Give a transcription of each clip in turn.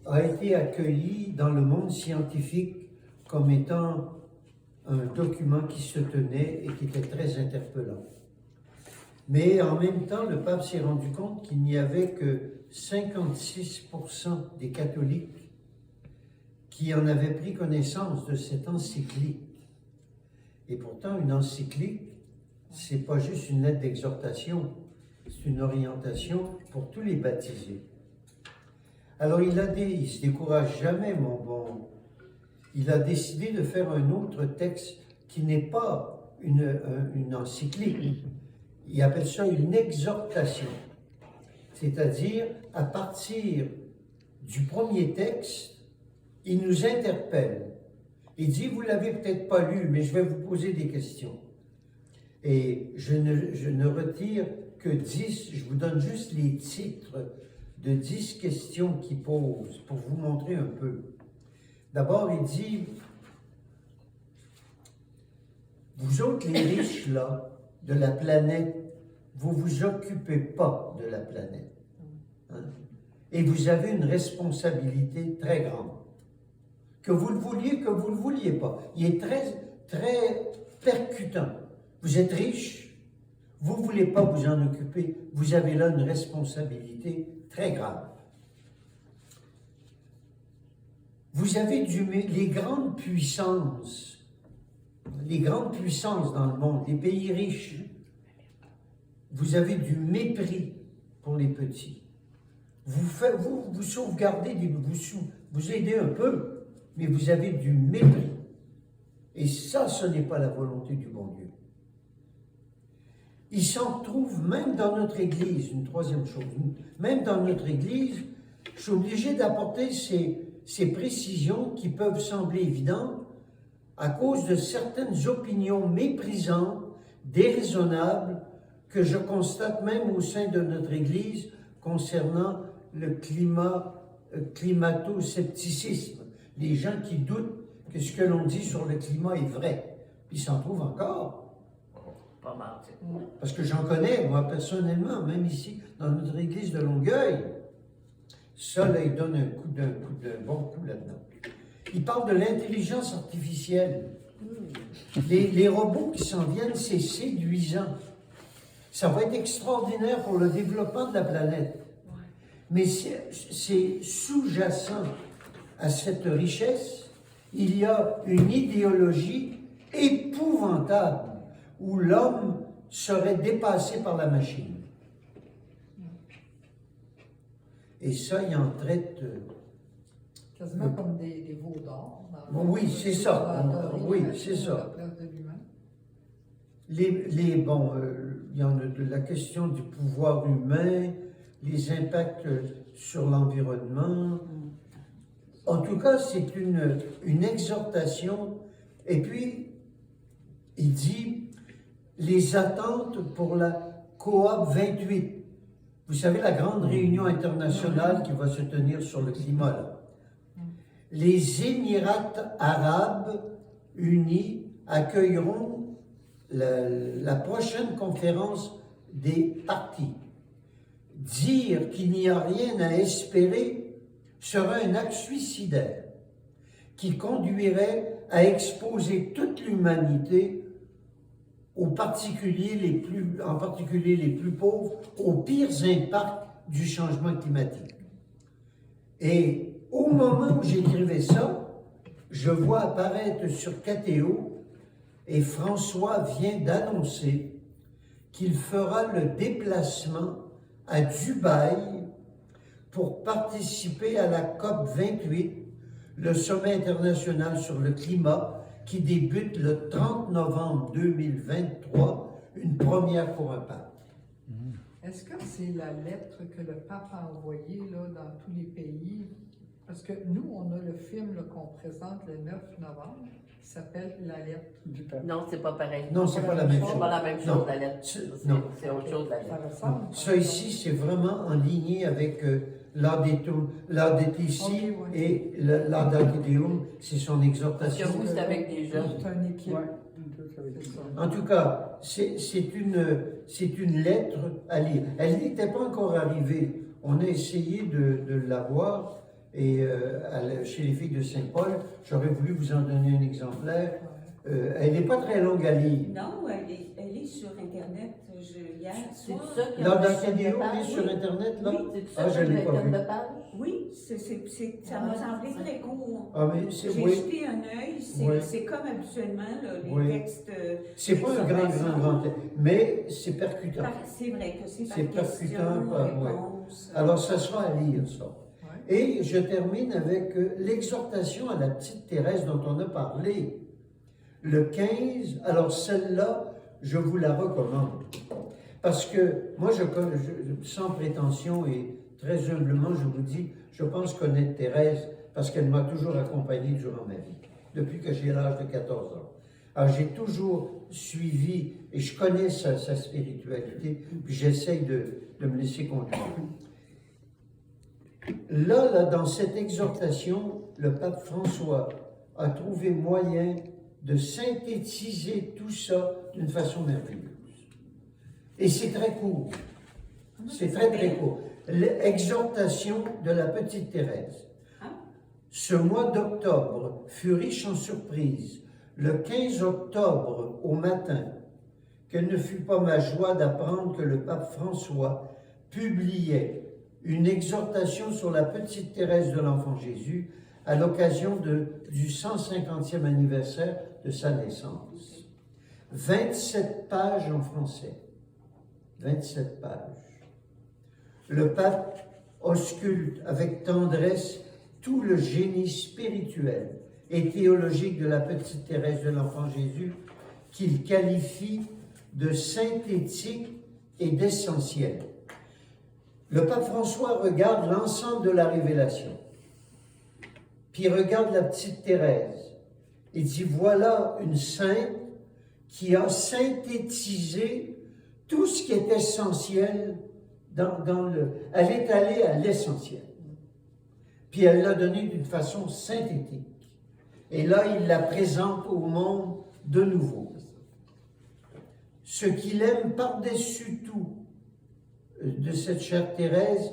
a été accueilli dans le monde scientifique comme étant un document qui se tenait et qui était très interpellant. Mais en même temps, le pape s'est rendu compte qu'il n'y avait que 56% des catholiques qui en avaient pris connaissance de cette encyclique. Et pourtant, une encyclique, c'est pas juste une lettre d'exhortation, c'est une orientation pour tous les baptisés. Alors il se décourage jamais, mon bon. Il a décidé de faire un autre texte qui n'est pas une encyclique. Il appelle ça une exhortation. C'est-à-dire, à partir du premier texte, il nous interpelle. Il dit, vous ne l'avez peut-être pas lu, mais je vais vous poser des questions. Et je ne retire que 10, je vous donne juste les titres de 10 questions qu'il pose pour vous montrer un peu. D'abord, il dit, vous autres les riches là, de la planète, vous ne vous occupez pas de la planète. Hein? Et vous avez une responsabilité très grande. Que vous le vouliez, que vous ne le vouliez pas. Il est très, très percutant. Vous êtes riche, vous ne voulez pas vous en occuper, vous avez là une responsabilité très grave. Vous avez les grandes puissances dans le monde, les pays riches, vous avez du mépris pour les petits. Vous sauvegardez, vous aidez un peu, mais vous avez du mépris. Et ça, ce n'est pas la volonté du bon Dieu. Il s'en trouve même dans notre Église, une troisième chose, même dans notre Église, je suis obligé d'apporter ces précisions qui peuvent sembler évidentes à cause de certaines opinions méprisantes, déraisonnables, que je constate même au sein de notre Église concernant le climato-scepticisme. Les gens qui doutent que ce que l'on dit sur le climat est vrai. Puis ils s'en trouvent encore. Pas mal. Parce que j'en connais, moi, personnellement, même ici, dans notre église de Longueuil. Ça, là, il donne un bon coup là-dedans. Il parle de l'intelligence artificielle. Les robots qui s'en viennent, c'est séduisant. Ça va être extraordinaire pour le développement de la planète. Mais c'est sous-jacent à cette richesse, il y a une idéologie épouvantable où l'homme serait dépassé par la machine. Et ça, il en traite... Quasiment comme des veaux d'or. Oui, c'est ça. Oui, c'est ça. Il y en a de la question du pouvoir humain, les impacts sur l'environnement. En tout cas, c'est une exhortation. Et puis, il dit, les attentes pour la COP 28. Vous savez, la grande réunion internationale qui va se tenir sur le climat, là. Les Émirats arabes unis accueilleront la prochaine conférence des partis. Dire qu'il n'y a rien à espérer serait un acte suicidaire qui conduirait à exposer toute l'humanité, en particulier les plus pauvres, aux pires impacts du changement climatique. Et au moment où j'écrivais ça, je vois apparaître sur KTO, et François vient d'annoncer qu'il fera le déplacement à Dubaï pour participer à la COP 28, le sommet international sur le climat, qui débute le 30 novembre 2023, une première pour un pape. Est-ce que c'est la lettre que le pape a envoyée là, dans tous les pays? Parce que nous, on a le film qu'on présente le 9 novembre, qui s'appelle La lettre du pape. Non, c'est pas pareil. Non, c'est pas la même chose. C'est pas la même chose, non. la lettre. C'est autre chose, la lettre. Ça ici, c'est vraiment en ligne avec l'Audétici et l'Audétium, c'est son exhortation. Parce que vous, c'est avec des jeunes. C'est une équipe. Ouais. En tout cas, c'est une lettre à lire. Elle n'était pas encore arrivée. On a essayé de l'avoir Et chez les filles de Saint-Paul, j'aurais voulu vous en donner un exemplaire. Elle n'est pas très longue à lire. Non, elle est sur Internet. Hier C'est soir. ça qui Là, dans a quelle vidéo, page? on est sur Internet, là? Oui. C'est Ah, ça je qui l'ai a pas une vu. de page? Oui, ça m'a semblé très court. Ah, mais c'est J'ai oui. jeté un œil, Oui. c'est comme habituellement là, les Oui. textes. C'est pas un grand texte, mais c'est percutant. C'est vrai que c'est par C'est question, percutant, ouais. réponse. Alors, ça sera à lire, ça. Ouais. Et je termine avec l'exhortation à la petite Thérèse dont on a parlé. Le 15, alors celle-là, je vous la recommande. Parce que moi, sans prétention et très humblement, je vous dis, je pense connaître Thérèse parce qu'elle m'a toujours accompagné durant ma vie, depuis que j'ai l'âge de 14 ans. Alors, j'ai toujours suivi et je connais sa spiritualité, puis j'essaye de me laisser conduire. Là, dans cette exhortation, le pape François a trouvé moyen de synthétiser tout ça d'une façon merveilleuse. Et c'est très court. C'est très, très court. L'exhortation de la petite Thérèse. Ce mois d'octobre fut riche en surprises. Le 15 octobre, au matin, quelle ne fut pas ma joie d'apprendre que le pape François publiait une exhortation sur la petite Thérèse de l'Enfant Jésus à l'occasion du 150e anniversaire de sa naissance. 27 pages en français. 27 pages. Le pape ausculte avec tendresse tout le génie spirituel et théologique de la petite Thérèse de l'Enfant Jésus qu'il qualifie de synthétique et d'essentiel. Le pape François regarde l'ensemble de la révélation, puis il regarde la petite Thérèse et dit, voilà une sainte qui a synthétisé tout ce qui est essentiel elle est allée à l'essentiel. Puis elle l'a donné d'une façon synthétique. Et là, il la présente au monde de nouveau. Ce qu'il aime par-dessus tout de cette chère Thérèse,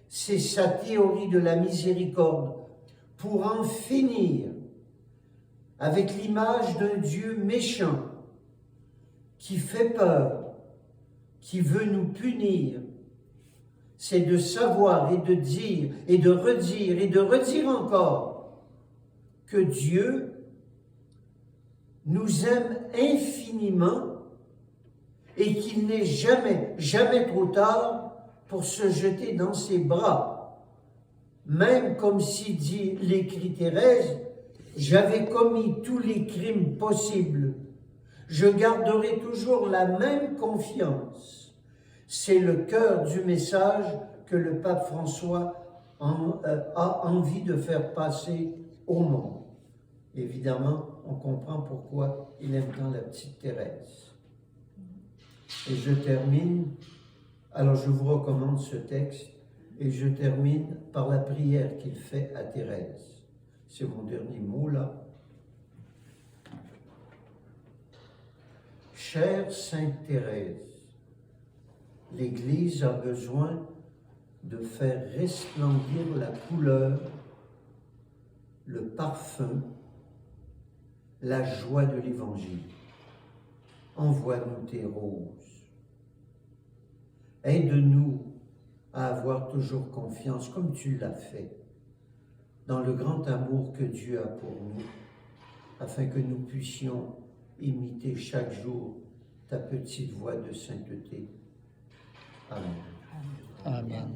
c'est sa théorie de la miséricorde pour en finir avec l'image d'un Dieu méchant qui fait peur, qui veut nous punir. C'est de savoir et de dire et de redire encore que Dieu nous aime infiniment et qu'il n'est jamais, jamais trop tard pour se jeter dans ses bras. Même comme si dit l'écrit Thérèse, j'avais commis tous les crimes possibles, je garderai toujours la même confiance. C'est le cœur du message que le pape François a envie de faire passer au monde. Évidemment, on comprend pourquoi il aime tant la petite Thérèse. Et je termine, alors je vous recommande ce texte, et je termine par la prière qu'il fait à Thérèse. C'est mon dernier mot là. Chère Sainte Thérèse, l'Église a besoin de faire resplendir la couleur, le parfum, la joie de l'Évangile. Envoie-nous tes roses. Aide-nous à avoir toujours confiance, comme tu l'as fait, dans le grand amour que Dieu a pour nous, afin que nous puissions imiter chaque jour ta petite voix de sainteté. Amen. Amen.